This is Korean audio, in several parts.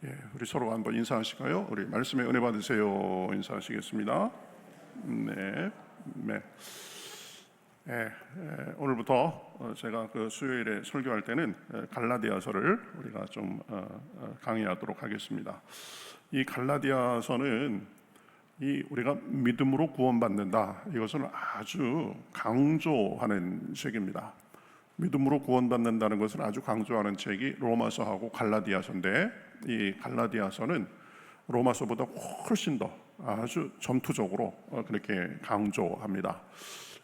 우리 서로 한번 인사하실까요? 우리 말씀에 은혜 받으세요. 인사하시겠습니다. 네, 네. 오늘부터 제가 그 수요일에 설교할 때는 갈라디아서를 우리가 좀 강의하도록 하겠습니다. 이 갈라디아서는 우리가 믿음으로 구원받는다, 이것을 아주 강조하는 책입니다. 믿음으로 구원받는다는 것을 아주 강조하는 책이 로마서하고 갈라디아서인데, 이 갈라디아서는 로마서보다 훨씬 더 아주 전투적으로 그렇게 강조합니다.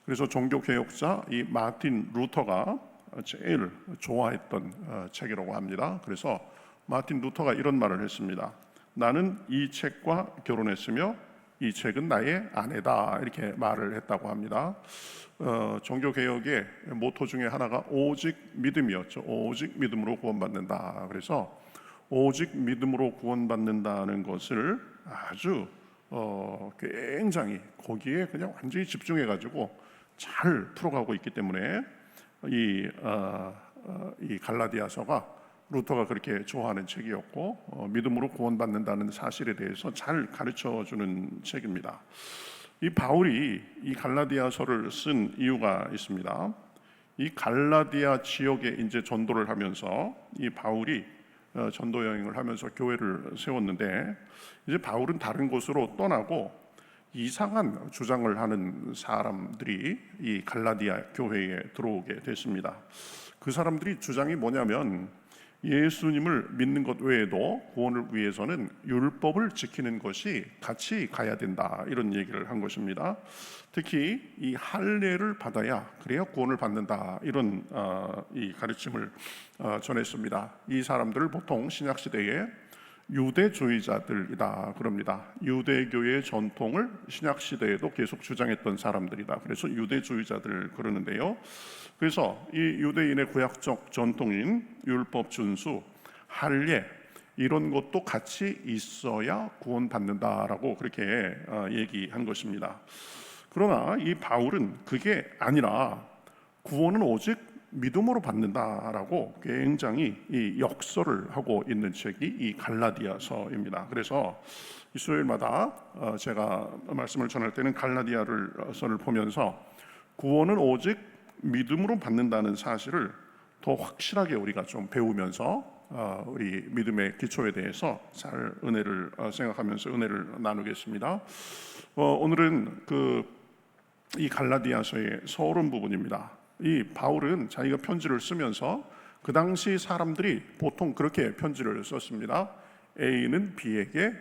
그래서 종교개혁자 이 마틴 루터가 제일 좋아했던 책이라고 합니다. 그래서 마틴 루터가 이런 말을 했습니다. 나는 이 책과 결혼했으며 이 책은 나의 아내다, 이렇게 말을 했다고 합니다. 종교개혁의 모토 중에 하나가 오직 믿음이었죠. 오직 믿음으로 구원받는다. 그래서 오직 믿음으로 구원받는다는 것을 아주 굉장히 거기에 그냥 완전히 집중해가지고 잘 풀어가고 있기 때문에 이 갈라디아서가 루터가 그렇게 좋아하는 책이었고, 믿음으로 구원받는다는 사실에 대해서 잘 가르쳐주는 책입니다. 이 바울이 이 갈라디아서를 쓴 이유가 있습니다. 이 갈라디아 지역에 이제 전도를 하면서 이 바울이 전도 여행을 하면서 교회를 세웠는데, 이제 바울은 다른 곳으로 떠나고 이상한 주장을 하는 사람들이 이 갈라디아 교회에 들어오게 됐습니다. 그 사람들이 주장이 뭐냐면, 예수님을 믿는 것 외에도 구원을 위해서는 율법을 지키는 것이 같이 가야 된다, 이런 얘기를 한 것입니다. 특히 이 할례를 받아야 그래야 구원을 받는다, 이런 이 가르침을 전했습니다. 이 사람들을 보통 신약 시대에 유대주의자들이다 그럽니다. 유대교의 전통을 신약 시대에도 계속 주장했던 사람들이다. 그래서 유대주의자들 그러는데요. 그래서 이 유대인의 구약적 전통인 율법 준수, 할례, 이런 것도 같이 있어야 구원받는다라고 그렇게 얘기한 것입니다. 그러나 이 바울은 그게 아니라 구원은 오직 믿음으로 받는다라고 굉장히 이 역설을 하고 있는 책이 이 갈라디아서입니다. 그래서 이 수요일마다 제가 말씀을 전할 때는 갈라디아서를 보면서 구원은 오직 믿음으로 받는다는 사실을 더 확실하게 우리가 좀 배우면서 우리 믿음의 기초에 대해서 잘 은혜를 생각하면서 은혜를 나누겠습니다. 오늘은 이 갈라디아서의 서론 부분입니다. 이 바울은 자기가 편지를 쓰면서 그 당시 사람들이 보통 그렇게 편지를 썼습니다. A는 B에게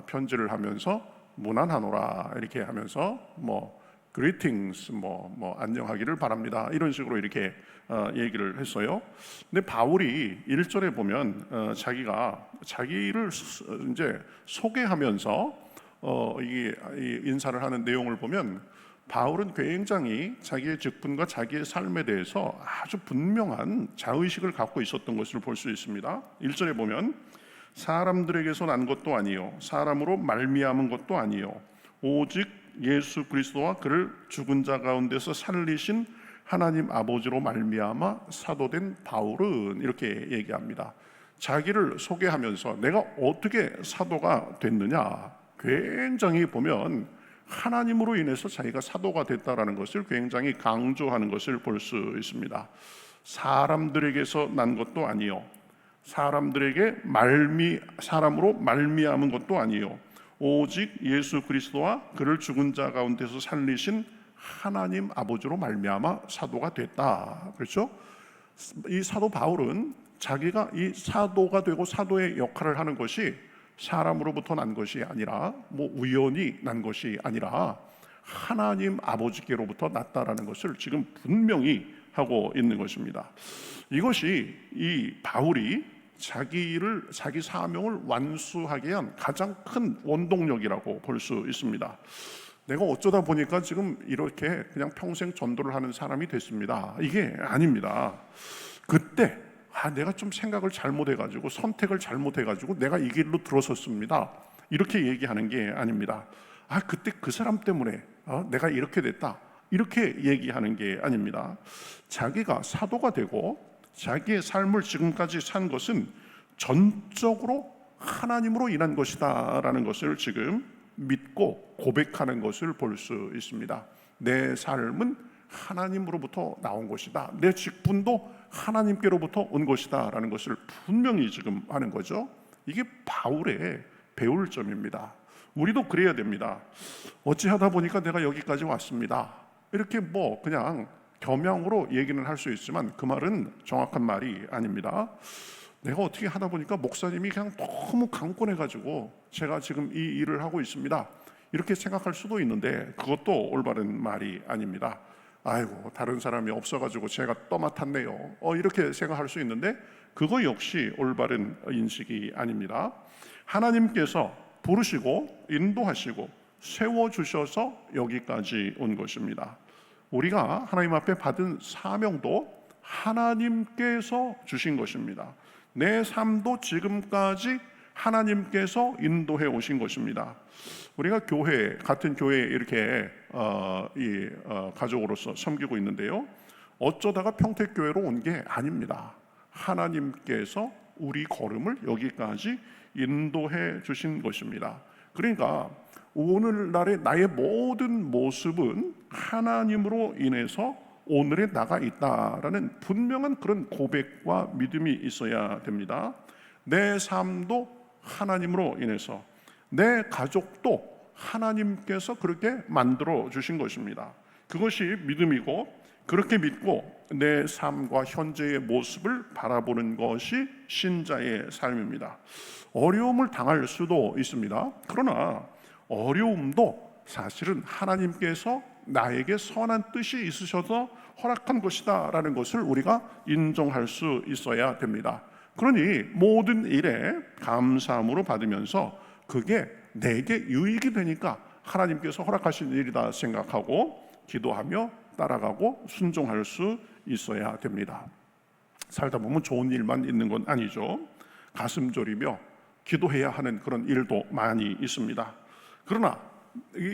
편지를 하면서 무난하노라, 이렇게 하면서 greetings, 안녕하기를 바랍니다, 이런 식으로 이렇게 얘기를 했어요. 근데 바울이 1절에 보면 자기가 자기를 이제 소개하면서 이 인사를 하는 내용을 보면 바울은 굉장히 자기의 직분과 자기의 삶에 대해서 아주 분명한 자의식을 갖고 있었던 것을 볼 수 있습니다. 1절에 보면 사람들에게서 난 것도 아니요 사람으로 말미암은 것도 아니요 오직 예수 그리스도와 그를 죽은 자 가운데서 살리신 하나님 아버지로 말미암아 사도된 바울은, 이렇게 얘기합니다. 자기를 소개하면서 내가 어떻게 사도가 됐느냐, 굉장히 보면 하나님으로 인해서 자기가 사도가 됐다라는 것을 굉장히 강조하는 것을 볼 수 있습니다. 사람들에게서 난 것도 아니요 사람으로 말미암은 것도 아니요 오직 예수 그리스도와 그를 죽은 자 가운데서 살리신 하나님 아버지로 말미암아 사도가 됐다. 그렇죠? 이 사도 바울은 자기가 이 사도가 되고 사도의 역할을 하는 것이 사람으로부터 난 것이 아니라 우연히 난 것이 아니라 하나님 아버지께로부터 났다라는 것을 지금 분명히 하고 있는 것입니다. 이것이 이 바울이 자기 사명을 완수하게 한 가장 큰 원동력이라고 볼 수 있습니다. 내가 어쩌다 보니까 지금 이렇게 그냥 평생 전도를 하는 사람이 됐습니다, 이게 아닙니다. 그때 내가 좀 생각을 잘못해가지고 선택을 잘못해가지고 내가 이 길로 들어섰습니다, 이렇게 얘기하는 게 아닙니다. 그때 그 사람 때문에 내가 이렇게 됐다, 이렇게 얘기하는 게 아닙니다. 자기가 사도가 되고 자기의 삶을 지금까지 산 것은 전적으로 하나님으로 인한 것이다라는 것을 지금 믿고 고백하는 것을 볼 수 있습니다. 내 삶은 하나님으로부터 나온 것이다. 내 직분도 하나님께로부터 온 것이다 라는 것을 분명히 지금 하는 거죠. 이게 바울의 배울 점입니다. 우리도 그래야 됩니다. 어찌하다 보니까 내가 여기까지 왔습니다. 이렇게 그냥 겸양으로 얘기는 할 수 있지만 그 말은 정확한 말이 아닙니다. 내가 어떻게 하다 보니까 목사님이 그냥 너무 강권해가지고 제가 지금 이 일을 하고 있습니다. 이렇게 생각할 수도 있는데 그것도 올바른 말이 아닙니다. 아이고, 다른 사람이 없어가지고 제가 떠맡았네요. 이렇게 생각할 수 있는데 그거 역시 올바른 인식이 아닙니다. 하나님께서 부르시고 인도하시고 세워주셔서 여기까지 온 것입니다. 우리가 하나님 앞에 받은 사명도 하나님께서 주신 것입니다. 내 삶도 지금까지 하나님께서 인도해 오신 것입니다. 우리가 같은 교회에 이렇게 가족으로서 섬기고 있는데요, 어쩌다가 평택교회로 온 게 아닙니다. 하나님께서 우리 걸음을 여기까지 인도해 주신 것입니다. 그러니까 오늘날의 나의 모든 모습은 하나님으로 인해서 오늘에 나가 있다라는 분명한 그런 고백과 믿음이 있어야 됩니다. 내 삶도 하나님으로 인해서, 내 가족도 하나님께서 그렇게 만들어 주신 것입니다. 그것이 믿음이고, 그렇게 믿고 내 삶과 현재의 모습을 바라보는 것이 신자의 삶입니다. 어려움을 당할 수도 있습니다. 그러나 어려움도 사실은 하나님께서 나에게 선한 뜻이 있으셔서 허락한 것이다 라는 것을 우리가 인정할 수 있어야 됩니다. 그러니 모든 일에 감사함으로 받으면서 그게 내게 유익이 되니까 하나님께서 허락하신 일이다 생각하고 기도하며 따라가고 순종할 수 있어야 됩니다. 살다 보면 좋은 일만 있는 건 아니죠. 가슴 졸이며 기도해야 하는 그런 일도 많이 있습니다. 그러나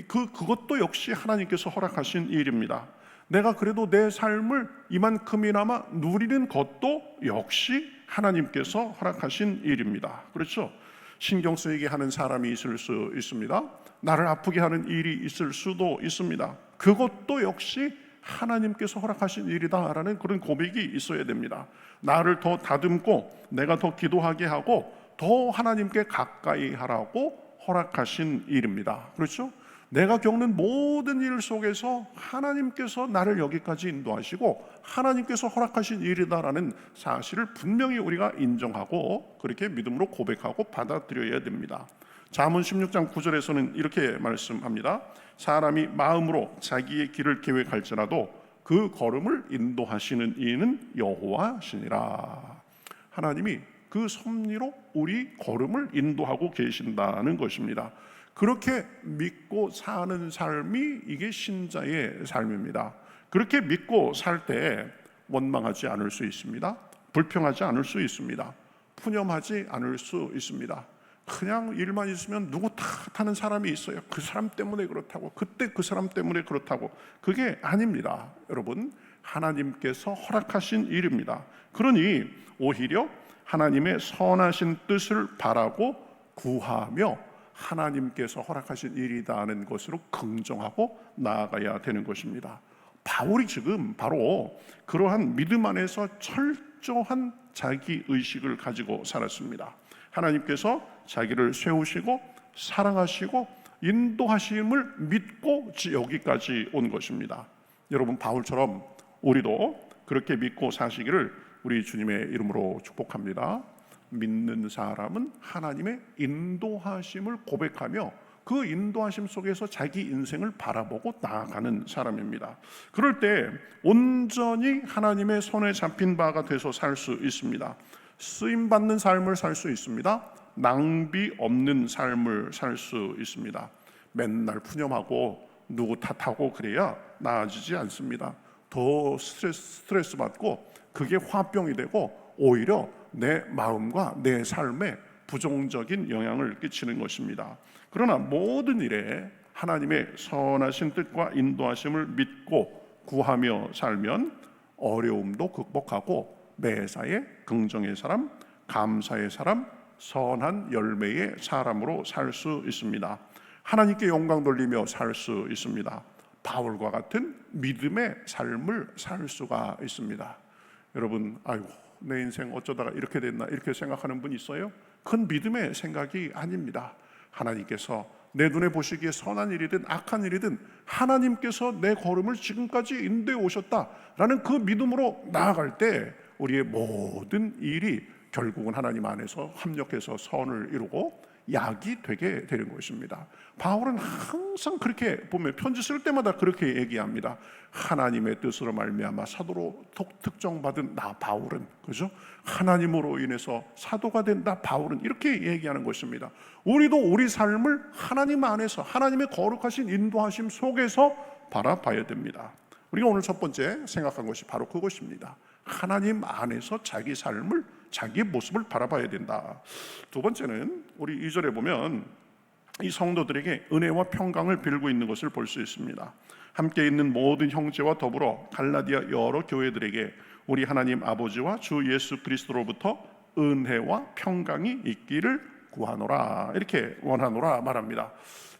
그것도 역시 하나님께서 허락하신 일입니다. 내가 그래도 내 삶을 이만큼이나마 누리는 것도 역시 하나님께서 허락하신 일입니다. 그렇죠? 신경 쓰이게 하는 사람이 있을 수 있습니다. 나를 아프게 하는 일이 있을 수도 있습니다. 그것도 역시 하나님께서 허락하신 일이다라는 그런 고백이 있어야 됩니다. 나를 더 다듬고 내가 더 기도하게 하고 더 하나님께 가까이 하라고 허락하신 일입니다. 그렇죠? 내가 겪는 모든 일 속에서 하나님께서 나를 여기까지 인도하시고 하나님께서 허락하신 일이다라는 사실을 분명히 우리가 인정하고 그렇게 믿음으로 고백하고 받아들여야 됩니다. 잠언 16장 9절에서는 이렇게 말씀합니다. 사람이 마음으로 자기의 길을 계획할지라도 그 걸음을 인도하시는 이는 여호와시니라. 하나님이 그 섭리로 우리 걸음을 인도하고 계신다는 것입니다. 그렇게 믿고 사는 삶이 이게 신자의 삶입니다. 그렇게 믿고 살 때 원망하지 않을 수 있습니다. 불평하지 않을 수 있습니다. 푸념하지 않을 수 있습니다. 그냥 일만 있으면 누구 탓하는 사람이 있어요. 그 사람 때문에 그렇다고, 그때 그 사람 때문에 그렇다고. 그게 아닙니다. 여러분, 하나님께서 허락하신 일입니다. 그러니 오히려 하나님의 선하신 뜻을 바라고 구하며 하나님께서 허락하신 일이다는 것으로 긍정하고 나아가야 되는 것입니다. 바울이 지금 바로 그러한 믿음 안에서 철저한 자기 의식을 가지고 살았습니다. 하나님께서 자기를 세우시고 사랑하시고 인도하심을 믿고 여기까지 온 것입니다. 여러분, 바울처럼 우리도 그렇게 믿고 사시기를 우리 주님의 이름으로 축복합니다. 믿는 사람은 하나님의 인도하심을 고백하며 그 인도하심 속에서 자기 인생을 바라보고 나아가는 사람입니다. 그럴 때 온전히 하나님의 손에 잡힌 바가 돼서 살 수 있습니다. 쓰임받는 삶을 살 수 있습니다. 낭비 없는 삶을 살 수 있습니다. 맨날 푸념하고 누구 탓하고 그래야 나아지지 않습니다. 더 스트레스 받고 그게 화병이 되고 오히려 내 마음과 내 삶에 부정적인 영향을 끼치는 것입니다. 그러나 모든 일에 하나님의 선하신 뜻과 인도하심을 믿고 구하며 살면 어려움도 극복하고 매사에 긍정의 사람, 감사의 사람, 선한 열매의 사람으로 살 수 있습니다. 하나님께 영광 돌리며 살 수 있습니다. 바울과 같은 믿음의 삶을 살 수가 있습니다. 여러분, 아이고 내 인생 어쩌다가 이렇게 됐나 이렇게 생각하는 분 있어요? 그건 믿음의 생각이 아닙니다. 하나님께서 내 눈에 보시기에 선한 일이든 악한 일이든 하나님께서 내 걸음을 지금까지 인도해 오셨다라는 그 믿음으로 나아갈 때 우리의 모든 일이 결국은 하나님 안에서 합력해서 선을 이루고 약이 되게 되는 것입니다. 바울은 항상 그렇게 보면 편지 쓸 때마다 그렇게 얘기합니다. 하나님의 뜻으로 말미암아 사도로 특정받은 나 바울은, 그죠? 하나님으로 인해서 사도가 된 나 바울은, 이렇게 얘기하는 것입니다. 우리도 우리 삶을 하나님 안에서 하나님의 거룩하신 인도하심 속에서 바라봐야 됩니다. 우리가 오늘 첫 번째 생각한 것이 바로 그것입니다. 하나님 안에서 자기 삶을, 자기 모습을 바라봐야 된다. 두 번째는 우리 2절에 보면 이 성도들에게 은혜와 평강을 빌고 있는 것을 볼 수 있습니다. 함께 있는 모든 형제와 더불어 갈라디아 여러 교회들에게 우리 하나님 아버지와 주 예수 그리스도로부터 은혜와 평강이 있기를 구하노라, 이렇게 원하노라 말합니다.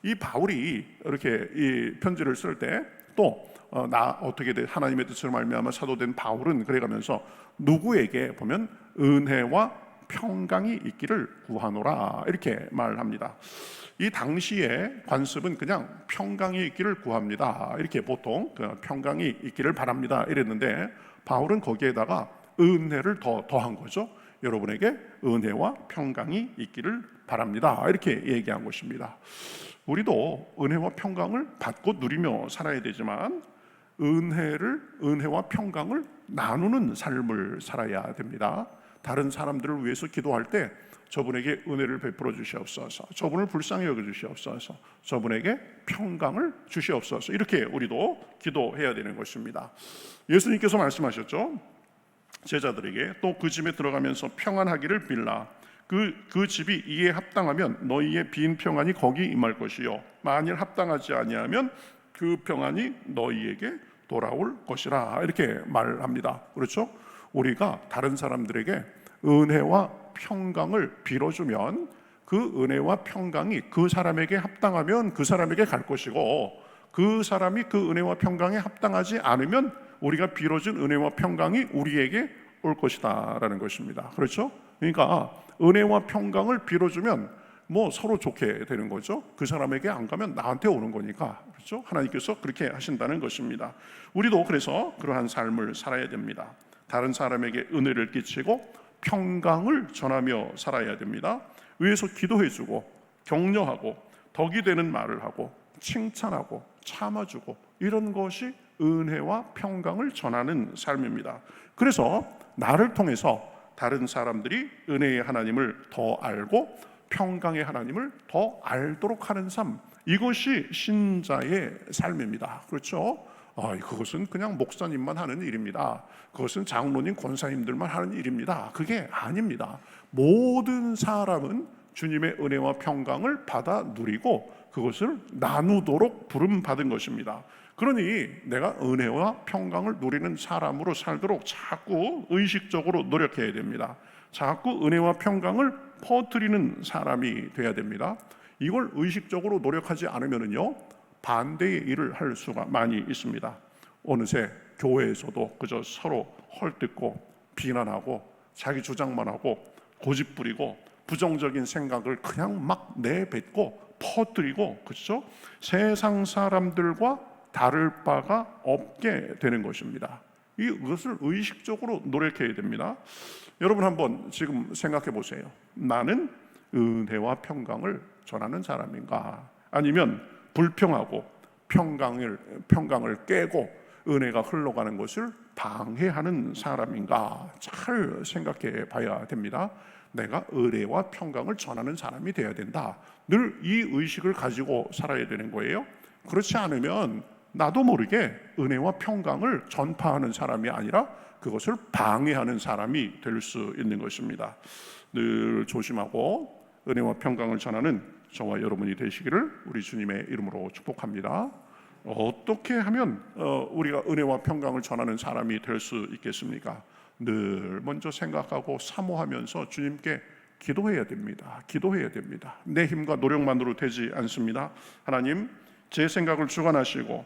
이 바울이 이렇게 이 편지를 쓸 때 또 나 어떻게 돼 하나님의 뜻을 말미암아 사도된 바울은 그래가면서 누구에게 보면 은혜와 평강이 있기를 구하노라, 이렇게 말합니다. 이 당시에 관습은 그냥 평강이 있기를 구합니다, 이렇게 보통 평강이 있기를 바랍니다 이랬는데 바울은 거기에다가 은혜를 더한 거죠. 여러분에게 은혜와 평강이 있기를 바랍니다, 이렇게 얘기한 것입니다. 우리도 은혜와 평강을 받고 누리며 살아야 되지만 은혜와 평강을 나누는 삶을 살아야 됩니다. 다른 사람들을 위해서 기도할 때 저분에게 은혜를 베풀어 주시옵소서, 저분을 불쌍히 여겨 주시옵소서, 저분에게 평강을 주시옵소서, 이렇게 우리도 기도해야 되는 것입니다. 예수님께서 말씀하셨죠. 제자들에게 또 그 집에 들어가면서 평안하기를 빌라. 그 집이 이에 합당하면 너희의 빈 평안이 거기 임할 것이요 만일 합당하지 아니하면 그 평안이 너희에게 돌아올 것이라, 이렇게 말합니다. 그렇죠? 우리가 다른 사람들에게 은혜와 평강을 빌어주면 그 은혜와 평강이 그 사람에게 합당하면 그 사람에게 갈 것이고, 그 사람이 그 은혜와 평강에 합당하지 않으면 우리가 빌어준 은혜와 평강이 우리에게 올 것이다 라는 것입니다. 그렇죠? 그러니까 은혜와 평강을 빌어주면 뭐 서로 좋게 되는 거죠. 그 사람에게 안 가면 나한테 오는 거니까. 그렇죠? 하나님께서 그렇게 하신다는 것입니다. 우리도 그래서 그러한 삶을 살아야 됩니다. 다른 사람에게 은혜를 끼치고 평강을 전하며 살아야 됩니다. 위에서 기도해주고 격려하고 덕이 되는 말을 하고 칭찬하고 참아주고, 이런 것이 은혜와 평강을 전하는 삶입니다. 그래서 나를 통해서 다른 사람들이 은혜의 하나님을 더 알고 평강의 하나님을 더 알도록 하는 삶, 이것이 신자의 삶입니다. 그렇죠? 그것은 그냥 목사님만 하는 일입니다. 그것은 장로님, 권사님들만 하는 일입니다. 그게 아닙니다. 모든 사람은 주님의 은혜와 평강을 받아 누리고 그것을 나누도록 부름받은 것입니다. 그러니 내가 은혜와 평강을 누리는 사람으로 살도록 자꾸 의식적으로 노력해야 됩니다. 자꾸 은혜와 평강을 퍼뜨리는 사람이 돼야 됩니다. 이걸 의식적으로 노력하지 않으면요 반대의 일을 할 수가 많이 있습니다. 어느새 교회에서도 그저 서로 헐뜯고 비난하고 자기 주장만 하고 고집부리고 부정적인 생각을 그냥 막 내뱉고 퍼뜨리고, 그렇죠? 세상 사람들과 다를 바가 없게 되는 것입니다. 이것을 의식적으로 노력해야 됩니다. 여러분 한번 지금 생각해 보세요. 나는 은혜와 평강을 전하는 사람인가? 아니면 불평하고 평강을 깨고 은혜가 흘러가는 것을 방해하는 사람인가? 잘 생각해 봐야 됩니다. 내가 은혜와 평강을 전하는 사람이 되어야 된다. 늘 이 의식을 가지고 살아야 되는 거예요. 그렇지 않으면 나도 모르게 은혜와 평강을 전파하는 사람이 아니라 그것을 방해하는 사람이 될 수 있는 것입니다. 늘 조심하고 은혜와 평강을 전하는 저와 여러분이 되시기를 우리 주님의 이름으로 축복합니다. 어떻게 하면 우리가 은혜와 평강을 전하는 사람이 될 수 있겠습니까? 늘 먼저 생각하고 사모하면서 주님께 기도해야 됩니다. 기도해야 됩니다. 내 힘과 노력만으로 되지 않습니다. 하나님, 제 생각을 주관하시고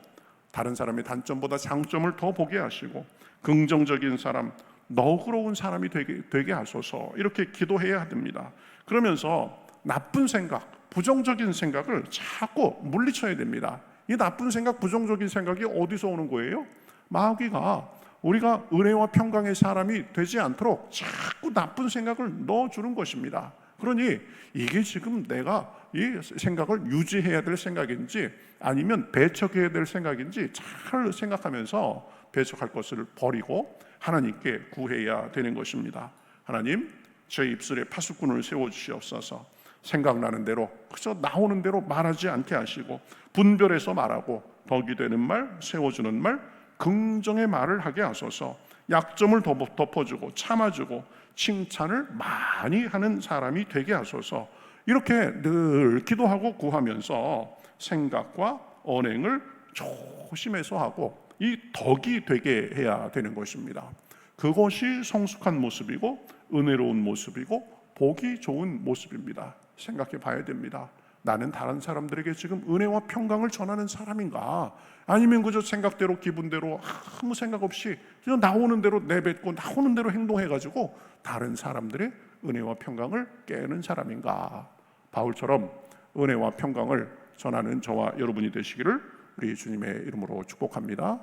다른 사람의 단점보다 장점을 더 보게 하시고 긍정적인 사람, 너그러운 사람이 되게 하소서. 이렇게 기도해야 됩니다. 그러면서 나쁜 생각, 부정적인 생각을 자꾸 물리쳐야 됩니다. 이 나쁜 생각, 부정적인 생각이 어디서 오는 거예요? 마귀가 우리가 은혜와 평강의 사람이 되지 않도록 자꾸 나쁜 생각을 넣어주는 것입니다. 그러니 이게 지금 내가 이 생각을 유지해야 될 생각인지 아니면 배척해야 될 생각인지 잘 생각하면서 배척할 것을 버리고 하나님께 구해야 되는 것입니다. 하나님, 제 입술에 파수꾼을 세워주시옵소서. 생각나는 대로 그저 나오는 대로 말하지 않게 하시고 분별해서 말하고 덕이 되는 말, 세워주는 말, 긍정의 말을 하게 하소서. 약점을 덮어주고 참아주고 칭찬을 많이 하는 사람이 되게 하소서. 이렇게 늘 기도하고 구하면서 생각과 언행을 조심해서 하고 이 덕이 되게 해야 되는 것입니다. 그것이 성숙한 모습이고 은혜로운 모습이고 보기 좋은 모습입니다. 생각해 봐야 됩니다. 나는 다른 사람들에게 지금 은혜와 평강을 전하는 사람인가? 아니면 그저 생각대로 기분대로 아무 생각 없이 그냥 나오는 대로 내뱉고 나오는 대로 행동해가지고 다른 사람들의 은혜와 평강을 깨는 사람인가? 바울처럼 은혜와 평강을 전하는 저와 여러분이 되시기를 우리 주님의 이름으로 축복합니다.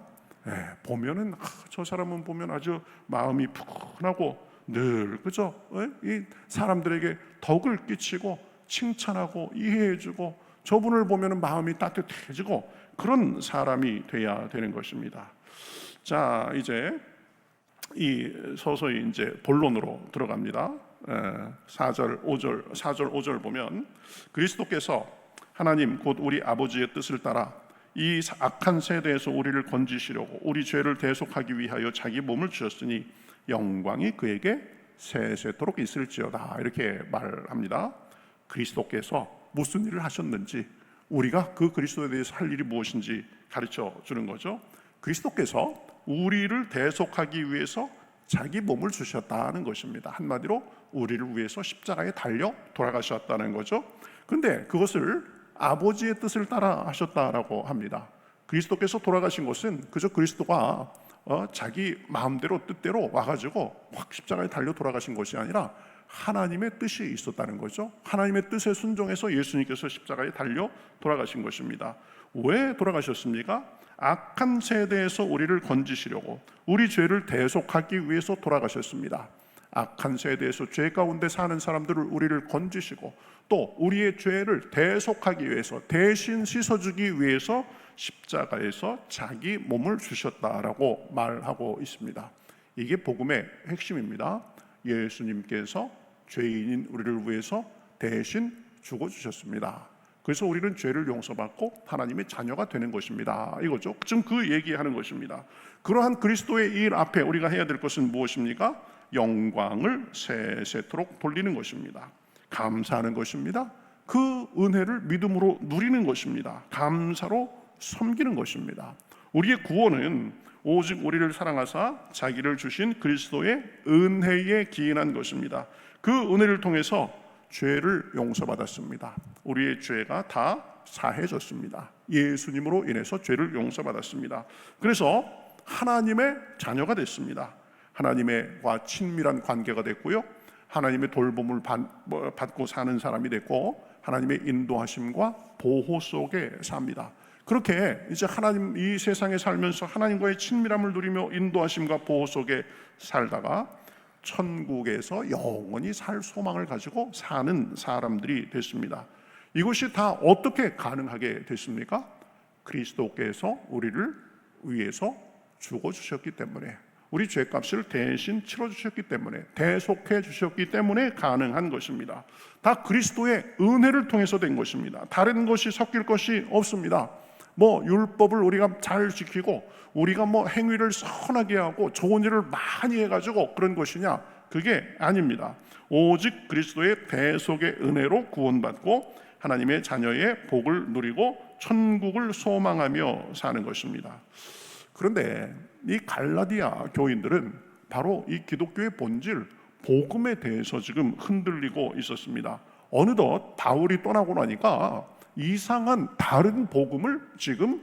보면은 저 사람은 보면 아주 마음이 푸근하고 늘 그죠? 이 사람들에게 덕을 끼치고 칭찬하고 이해해주고 저분을 보면은 마음이 따뜻해지고 그런 사람이 돼야 되는 것입니다. 자, 이제 이 서서히 이제 본론으로 들어갑니다. 4절 5절 보면 그리스도께서 하나님 곧 우리 아버지의 뜻을 따라 이 악한 세대에서 우리를 건지시려고 우리 죄를 대속하기 위하여 자기 몸을 주셨으니 영광이 그에게 세세토록 있을지어다. 이렇게 말합니다. 그리스도께서 무슨 일을 하셨는지 우리가 그 그리스도에 대해서 할 일이 무엇인지 가르쳐 주는 거죠. 그리스도께서 우리를 대속하기 위해서 자기 몸을 주셨다는 것입니다. 한마디로 우리를 위해서 십자가에 달려 돌아가셨다는 거죠. 그런데 그것을 아버지의 뜻을 따라 하셨다라고 합니다. 그리스도께서 돌아가신 것은 그저 그리스도가 자기 마음대로 뜻대로 와가지고 확 십자가에 달려 돌아가신 것이 아니라 하나님의 뜻이 있었다는 거죠. 하나님의 뜻에 순종해서 예수님께서 십자가에 달려 돌아가신 것입니다. 왜 돌아가셨습니까? 악한 세대에서 우리를 건지시려고 우리 죄를 대속하기 위해서 돌아가셨습니다. 악한 세대에서 죄 가운데 사는 사람들을 우리를 건지시고 또 우리의 죄를 대속하기 위해서 대신 씻어주기 위해서 십자가에서 자기 몸을 주셨다라고 말하고 있습니다. 이게 복음의 핵심입니다. 예수님께서 죄인인 우리를 위해서 대신 죽어주셨습니다. 그래서 우리는 죄를 용서받고 하나님의 자녀가 되는 것입니다. 이거죠. 지금 그 얘기하는 것입니다. 그러한 그리스도의 일 앞에 우리가 해야 될 것은 무엇입니까? 영광을 세세토록 돌리는 것입니다. 감사하는 것입니다. 그 은혜를 믿음으로 누리는 것입니다. 감사로 섬기는 것입니다. 우리의 구원은 오직 우리를 사랑하사 자기를 주신 그리스도의 은혜에 기인한 것입니다. 그 은혜를 통해서 죄를 용서받았습니다. 우리의 죄가 다 사해졌습니다. 예수님으로 인해서 죄를 용서받았습니다. 그래서 하나님의 자녀가 됐습니다. 하나님과 친밀한 관계가 됐고요. 하나님의 돌봄을 받고 사는 사람이 됐고 하나님의 인도하심과 보호 속에 삽니다. 그렇게 이제 하나님 이 세상에 살면서 하나님과의 친밀함을 누리며 인도하심과 보호 속에 살다가 천국에서 영원히 살 소망을 가지고 사는 사람들이 됐습니다. 이것이 다 어떻게 가능하게 됐습니까? 그리스도께서 우리를 위해서 죽어주셨기 때문에 우리 죄값을 대신 치러주셨기 때문에 대속해 주셨기 때문에 가능한 것입니다. 다 그리스도의 은혜를 통해서 된 것입니다. 다른 것이 섞일 것이 없습니다. 율법을 우리가 잘 지키고 우리가 행위를 선하게 하고 좋은 일을 많이 해가지고 그런 것이냐? 그게 아닙니다. 오직 그리스도의 대속의 은혜로 구원받고 하나님의 자녀의 복을 누리고 천국을 소망하며 사는 것입니다. 그런데 이 갈라디아 교인들은 바로 이 기독교의 본질, 복음에 대해서 지금 흔들리고 있었습니다. 어느덧 바울이 떠나고 나니까 이상한 다른 복음을 지금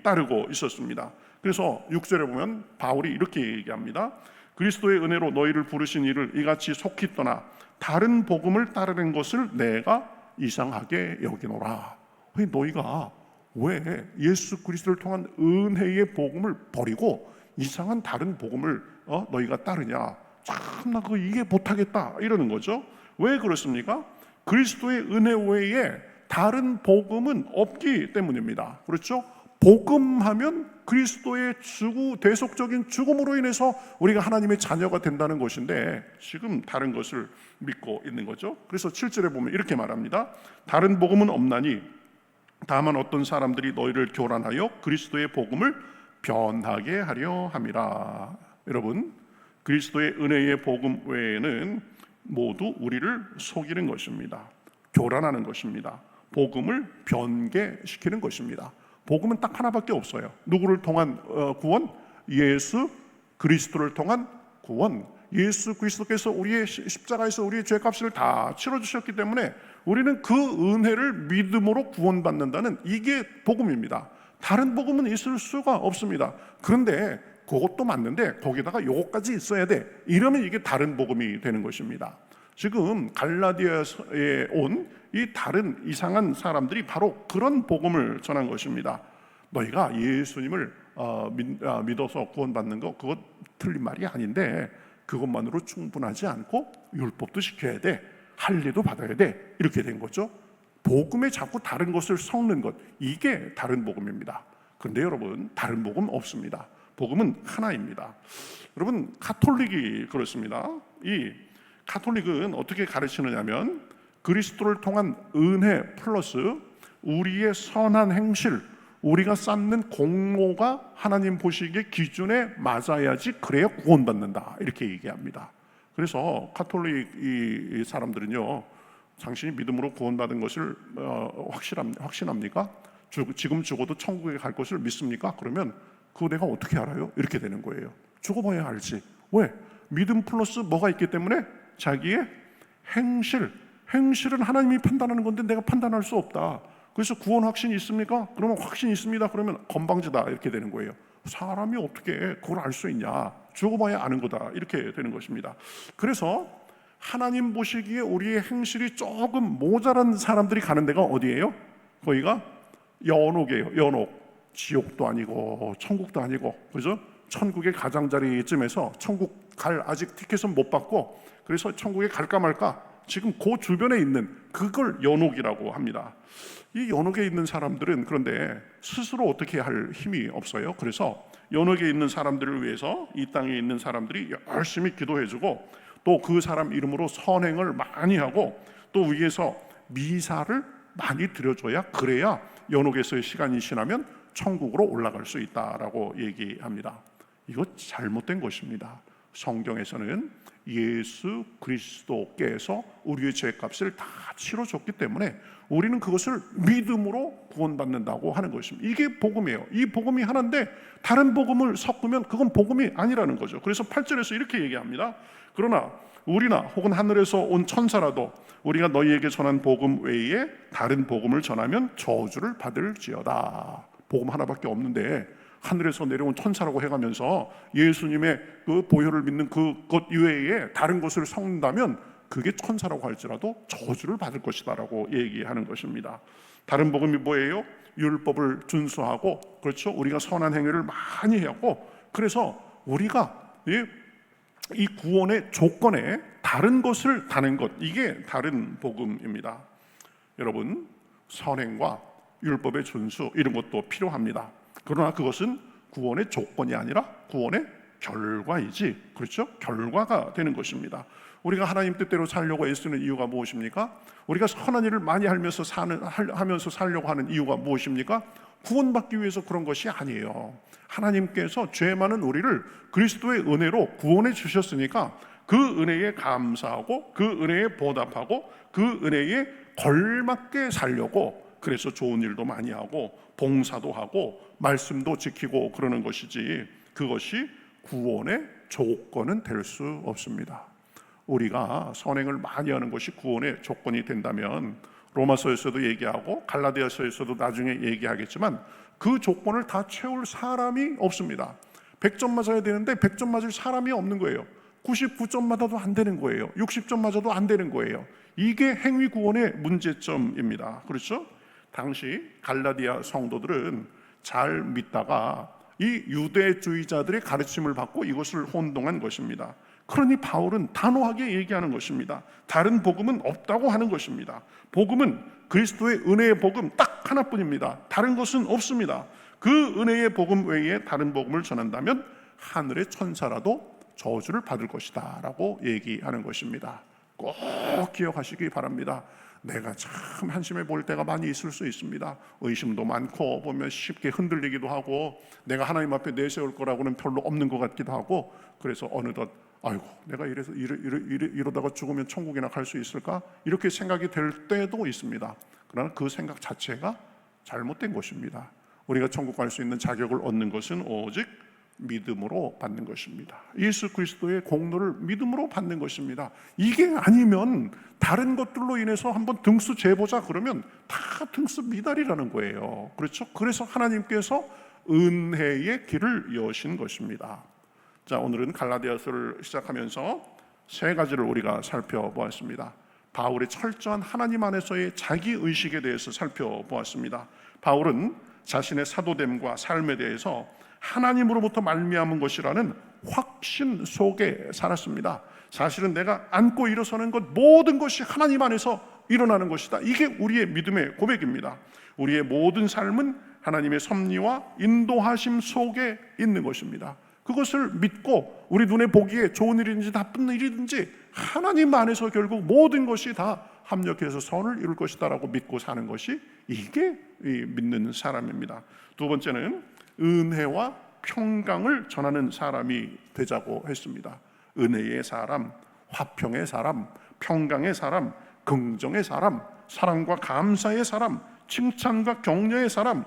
따르고 있었습니다. 그래서 6절에 보면 바울이 이렇게 얘기합니다. 그리스도의 은혜로 너희를 부르신 이를 이같이 속히 떠나 다른 복음을 따르는 것을 내가 이상하게 여기노라. 너희가 왜 예수 그리스도를 통한 은혜의 복음을 버리고 이상한 다른 복음을 너희가 따르냐? 참나 그거 이해 못하겠다 이러는 거죠. 왜 그렇습니까? 그리스도의 은혜 외에 다른 복음은 없기 때문입니다. 그렇죠? 복음하면 그리스도의 대속적인 죽음으로 인해서 우리가 하나님의 자녀가 된다는 것인데 지금 다른 것을 믿고 있는 거죠. 그래서 7절에 보면 이렇게 말합니다. 다른 복음은 없나니 다만 어떤 사람들이 너희를 교란하여 그리스도의 복음을 변하게 하려 함이라. 여러분, 그리스도의 은혜의 복음 외에는 모두 우리를 속이는 것입니다. 교란하는 것입니다. 복음을 변개시키는 것입니다. 복음은 딱 하나밖에 없어요. 누구를 통한 구원? 예수 그리스도를 통한 구원. 예수 그리스도께서 우리의 십자가에서 우리의 죄값을 다 치러주셨기 때문에 우리는 그 은혜를 믿음으로 구원받는다는 이게 복음입니다. 다른 복음은 있을 수가 없습니다. 그런데 그것도 맞는데 거기다가 요것까지 있어야 돼. 이러면 이게 다른 복음이 되는 것입니다. 지금 갈라디아에 온 이 다른 이상한 사람들이 바로 그런 복음을 전한 것입니다. 너희가 예수님을 믿어서 구원받는 거 그것 틀린 말이 아닌데 그것만으로 충분하지 않고 율법도 지켜야 돼, 할례도 받아야 돼, 이렇게 된 거죠. 복음에 자꾸 다른 것을 섞는 것, 이게 다른 복음입니다. 그런데 여러분, 다른 복음 없습니다. 복음은 하나입니다. 여러분, 가톨릭이 그렇습니다. 이 가톨릭은 어떻게 가르치느냐면 그리스도를 통한 은혜 플러스 우리의 선한 행실, 우리가 쌓는 공로가 하나님 보시기에 기준에 맞아야지 그래야 구원받는다, 이렇게 얘기합니다. 그래서 가톨릭 이 사람들은요, 당신이 믿음으로 구원받은 것을 확신합니까? 지금 죽어도 천국에 갈 것을 믿습니까? 그러면 그거 내가 어떻게 알아요? 이렇게 되는 거예요. 죽어봐야 알지. 왜? 믿음 플러스 뭐가 있기 때문에 자기의 행실은 하나님이 판단하는 건데 내가 판단할 수 없다. 그래서 구원 확신이 있습니까? 그러면 확신이 있습니다. 그러면 건방지다, 이렇게 되는 거예요. 사람이 어떻게 그걸 알 수 있냐? 죽어봐야 아는 거다, 이렇게 되는 것입니다. 그래서 하나님 보시기에 우리의 행실이 조금 모자란 사람들이 가는 데가 어디예요? 거기가 연옥이에요. 연옥. 지옥도 아니고 천국도 아니고, 그죠? 천국의 가장자리쯤에서 천국 갈 아직 티켓은 못 받고, 그래서 천국에 갈까 말까 지금 그 주변에 있는 그걸 연옥이라고 합니다. 이 연옥에 있는 사람들은 그런데 스스로 어떻게 할 힘이 없어요. 그래서 연옥에 있는 사람들을 위해서 이 땅에 있는 사람들이 열심히 기도해주고, 또 그 사람 이름으로 선행을 많이 하고, 또 위에서 미사를 많이 드려줘야, 그래야 연옥에서의 시간이 지나면 천국으로 올라갈 수 있다라고 얘기합니다. 이거 잘못된 것입니다. 성경에서는 예수 그리스도께서 우리의 죄값을 다 치러줬기 때문에 우리는 그것을 믿음으로 구원받는다고 하는 것입니다. 이게 복음이에요. 이 복음이 하나인데 다른 복음을 섞으면 그건 복음이 아니라는 거죠. 그래서 8절에서 이렇게 얘기합니다. 그러나 우리나 혹은 하늘에서 온 천사라도 우리가 너희에게 전한 복음 외에 다른 복음을 전하면 저주를 받을지어다. 복음 하나밖에 없는데 하늘에서 내려온 천사라고 해가면서 예수님의 그 보혈을 믿는 그것 이외에 다른 것을 섞는다면 그게 천사라고 할지라도 저주를 받을 것이다 라고 얘기하는 것입니다. 다른 복음이 뭐예요? 율법을 준수하고, 그렇죠? 우리가 선한 행위를 많이 하고, 그래서 우리가 이 구원의 조건에 다른 것을 다는 것, 이게 다른 복음입니다. 여러분, 선행과 율법의 준수 이런 것도 필요합니다. 그러나 그것은 구원의 조건이 아니라 구원의 결과이지, 그렇죠? 결과가 되는 것입니다. 우리가 하나님 뜻대로 살려고 애쓰는 이유가 무엇입니까? 우리가 선한 일을 많이 하면서 살려고 하는 이유가 무엇입니까? 구원받기 위해서 그런 것이 아니에요. 하나님께서 죄 많은 우리를 그리스도의 은혜로 구원해 주셨으니까 그 은혜에 감사하고 그 은혜에 보답하고 그 은혜에 걸맞게 살려고, 그래서 좋은 일도 많이 하고 봉사도 하고 말씀도 지키고 그러는 것이지, 그것이 구원의 조건은 될 수 없습니다. 우리가 선행을 많이 하는 것이 구원의 조건이 된다면 로마서에서도 얘기하고 갈라디아서에서도 나중에 얘기하겠지만 그 조건을 다 채울 사람이 없습니다. 100점 맞아야 되는데 100점 맞을 사람이 없는 거예요. 99점 맞아도 안 되는 거예요. 60점 맞아도 안 되는 거예요. 이게 행위 구원의 문제점입니다. 그렇죠? 당시 갈라디아 성도들은 잘 믿다가 이 유대주의자들의 가르침을 받고 이것을 혼동한 것입니다. 그러니 바울은 단호하게 얘기하는 것입니다. 다른 복음은 없다고 하는 것입니다. 복음은 그리스도의 은혜의 복음 딱 하나뿐입니다. 다른 것은 없습니다. 그 은혜의 복음 외에 다른 복음을 전한다면 하늘의 천사라도 저주를 받을 것이다 라고 얘기하는 것입니다. 꼭 기억하시기 바랍니다. 내가 참 한심해 볼 때가 많이 있을 수 있습니다. 의심도 많고 보면 쉽게 흔들리기도 하고 내가 하나님 앞에 내세울 거라고는 별로 없는 것 같기도 하고 그래서 어느덧 아이고 내가 이러다가 죽으면 천국이나 갈 수 있을까? 이렇게 생각이 될 때도 있습니다. 그러나 그 생각 자체가 잘못된 것입니다. 우리가 천국 갈 수 있는 자격을 얻는 것은 오직 믿음으로 받는 것입니다. 예수 그리스도의 공로를 믿음으로 받는 것입니다. 이게 아니면 다른 것들로 인해서 한번 등수 재보자 그러면 다 등수 미달이라는 거예요. 그렇죠? 그래서 하나님께서 은혜의 길을 여신 것입니다. 자, 오늘은 갈라디아서를 시작하면서 세 가지를 우리가 살펴보았습니다. 바울의 철저한 하나님 안에서의 자기의식에 대해서 살펴보았습니다. 바울은 자신의 사도됨과 삶에 대해서 하나님으로부터 말미암은 것이라는 확신 속에 살았습니다. 사실은 내가 안고 일어서는 것 모든 것이 하나님 안에서 일어나는 것이다. 이게 우리의 믿음의 고백입니다. 우리의 모든 삶은 하나님의 섭리와 인도하심 속에 있는 것입니다. 그것을 믿고 우리 눈에 보기에 좋은 일이든지 나쁜 일이든지 하나님 안에서 결국 모든 것이 다 합력해서 선을 이룰 것이다 라고 믿고 사는 것이 이게 믿는 사람입니다. 두 번째는 은혜와 평강을 전하는 사람이 되자고 했습니다. 은혜의 사람, 화평의 사람, 평강의 사람, 긍정의 사람, 사랑과 감사의 사람, 칭찬과 격려의 사람,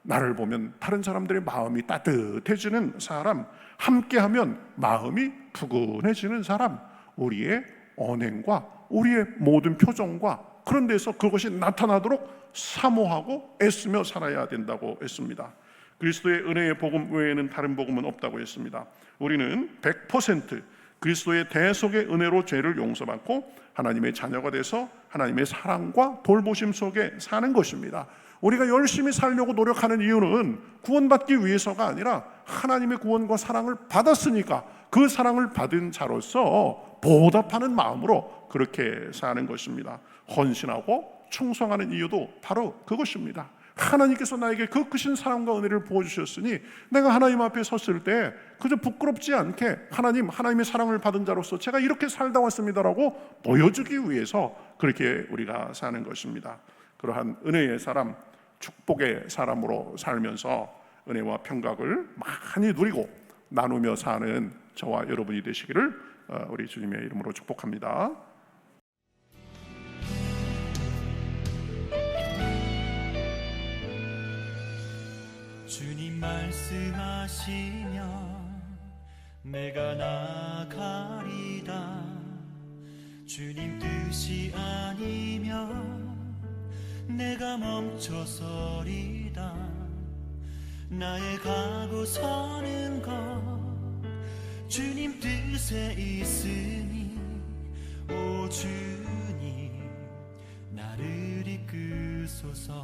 나를 보면 다른 사람들의 마음이 따뜻해지는 사람, 함께하면 마음이 푸근해지는 사람, 우리의 언행과 우리의 모든 표정과 그런 데서 그것이 나타나도록 사모하고 애쓰며 살아야 된다고 했습니다. 그리스도의 은혜의 복음 외에는 다른 복음은 없다고 했습니다. 우리는 100% 그리스도의 대속의 은혜로 죄를 용서받고 하나님의 자녀가 돼서 하나님의 사랑과 돌보심 속에 사는 것입니다. 우리가 열심히 살려고 노력하는 이유는 구원받기 위해서가 아니라 하나님의 구원과 사랑을 받았으니까 그 사랑을 받은 자로서 보답하는 마음으로 그렇게 사는 것입니다. 헌신하고 충성하는 이유도 바로 그것입니다. 하나님께서 나에게 그 크신 사랑과 은혜를 부어주셨으니 내가 하나님 앞에 섰을 때 그저 부끄럽지 않게 하나님의 사랑을 받은 자로서 제가 이렇게 살다 왔습니다라고 보여주기 위해서 그렇게 우리가 사는 것입니다. 그러한 은혜의 사람, 축복의 사람으로 살면서 은혜와 평강을 많이 누리고 나누며 사는 저와 여러분이 되시기를 우리 주님의 이름으로 축복합니다. 주님 말씀하시면 내가 나가리다. 주님 뜻이 아니면 내가 멈춰서리다. 나의 가고 서는 것 주님 뜻에 있으니 오 주님 나를 이끄소서.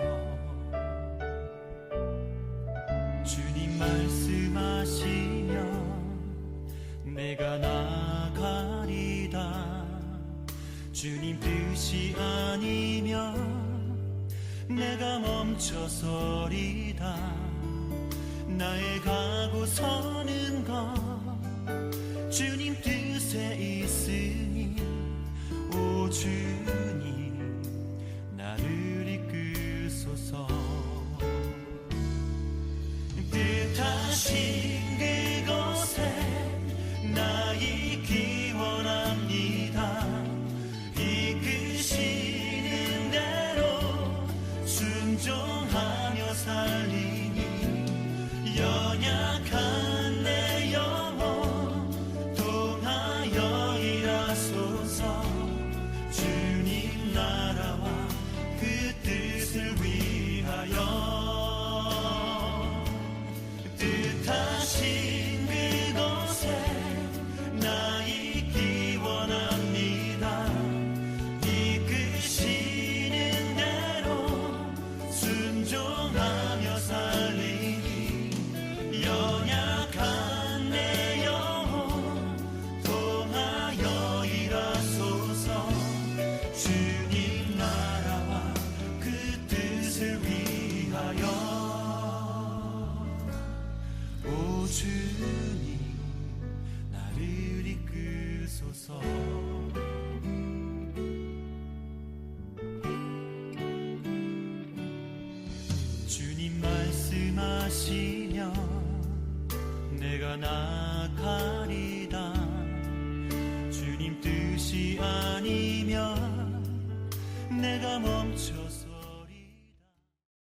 주님 말씀하시면 내가 나가리다. 주님 뜻이 아니면 내가 멈춰서리다. 나의 가고 서는 것 주님 뜻에 있으니 오 주님 나를 이끄소서. 뜻하신 그곳에 나 있기 원합니다. 이끄시는 대로 순종하며 살리니 연약한 내 영혼 통하여 일하소서. 하시면 내가 나가리다. 주님 뜻이 아니면 내가 멈춰